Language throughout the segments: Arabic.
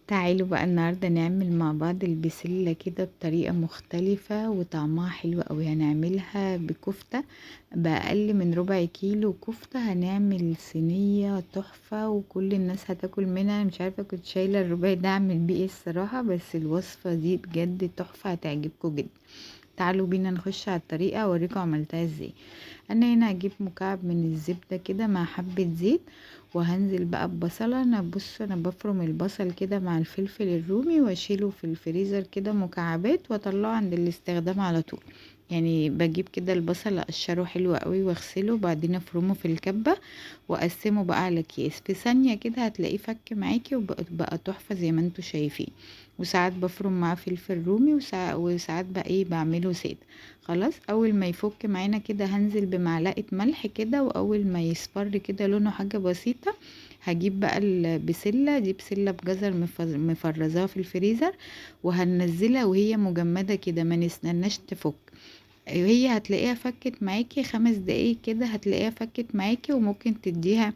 تعالوا بقى النهاردة نعمل مع بعض البسلة كده بطريقة مختلفة وطعمها حلو قوي. هنعملها بكفتة بأقل من ربع كيلو كفتة. هنعمل صينية تحفة وكل الناس هتاكل منها. مش عارفة كنت شايلة الربع ده اعمل بيه ايه الصراحة، بس الوصفة دي بجد تحفة هتعجبكم جدا. تعالوا بينا نخش على الطريقة اوريكم عملتها ازاي. انا هنا هجيب مكعب من الزبدة كده مع حبة زيت، وهنزل بقى ببصلة. انا بفرم البصل كده مع الفلفل الرومي واشيله في الفريزر كده مكعبات واطلعه عند الاستخدام على طول. يعني بجيب كده البصل اقشره حلو قوي واغسله وبعدين افرمه في الكبة واقسمه بقى على اكياس. في ثانية كده هتلاقيه فك معاكي وبقى تحفة زي ما انتوا شايفين. وساعات بفرم معاه فلفل رومي وساعات بقى ايه بعمله سادة. خلاص، اول ما يفك معانا كده هنزل بمعلقة ملح كده، واول ما يصفر كده لونه حاجة بسيطة هجيب بقى البسلة دي. بسلة بجزر مفرزاها في الفريزر، وهننزلها وهي مجمدة كده، ما نستناش تفك. هي هتلاقيها فكت معاكي 5 دقايق كده، هتلاقيها فكت معاكي. وممكن تديها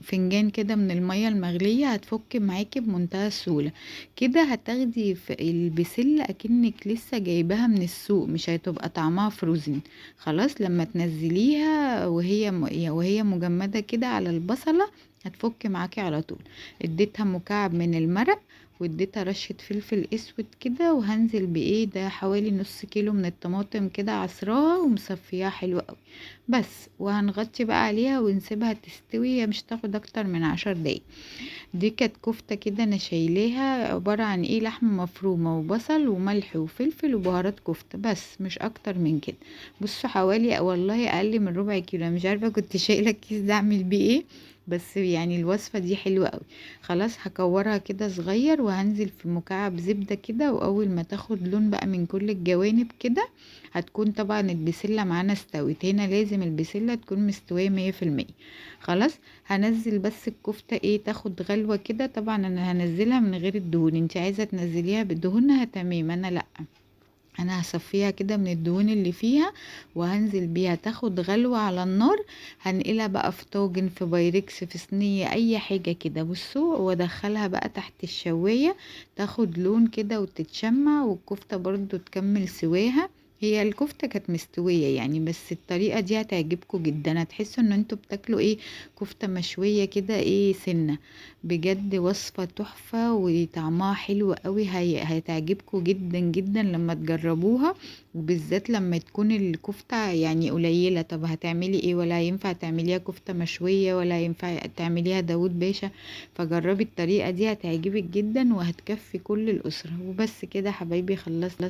فنجان كده من المية المغلية هتفك معاكي بمنتهى السهولة. كده هتاخدي في البسلة اكنك لسه جايباها من السوق، مش هتبقى طعمها فروزن. خلاص، لما تنزليها وهي مجمدة كده على البصلة هتفك معاكي على طول. اديتها مكعب من المرق واديتها رشة فلفل اسود كده، وهنزل بايه ده حوالي نص كيلو من الطماطم كده عصراها ومصفياها حلو قوي. بس وهنغطي بقى عليها ونسيبها تستوي. هي مش تاخد اكتر من 10 دقايق. دي كانت كفتة كده انا شايلاها، عبارة عن ايه، لحمة مفرومة وبصل وملح وفلفل وبهارات كفتة، بس مش اكتر من كده. بصوا حوالي والله اقل من ربع كيلو. أنا مش عارفة كنت شايلة الكيس ده اعمل بيه ايه، بس يعني الوصفة دي حلوة قوي. خلاص هكورها كده صغير وهنزل في مكعب زبدة كده، واول ما تاخد لون بقى من كل الجوانب كده هتكون طبعا البسلة معانا استوت. هنا لازم البسلة تكون مستوية 100%. خلاص، هنزل بس الكفتة ايه تاخد غلوة كده. طبعا انا هنزلها من غير الدهون، انت عايزة تنزليها بدهونها تمام، انا لا، انا هصفيها كده من الدهون اللي فيها وهنزل بيها تاخد غلوة على النار. هنقلها بقى في طاجن، في بايركس، في صينية، اي حاجة كده. بصوا، وادخلها بقى تحت الشواية تاخد لون كده وتتشمع، والكفتة برضو تكمل سواها. هي الكفتة كانت مستوية يعني، بس الطريقة دي هتعجبكم جدا. هتحسوا ان انتوا بتاكلوا ايه، كفتة مشوية كده ايه سنة. بجد وصفة تحفة وطعمها حلو قوي. هتعجبكم جدا جدا لما تجربوها. وبالذات لما تكون الكفتة يعني قليلة. طب هتعملي ايه؟ ولا ينفع تعمليها كفتة مشوية ولا ينفع تعمليها داود باشا. فجربي الطريقة دي هتعجبك جدا وهتكفي كل الأسرة. وبس كده حبايبي، خلصت.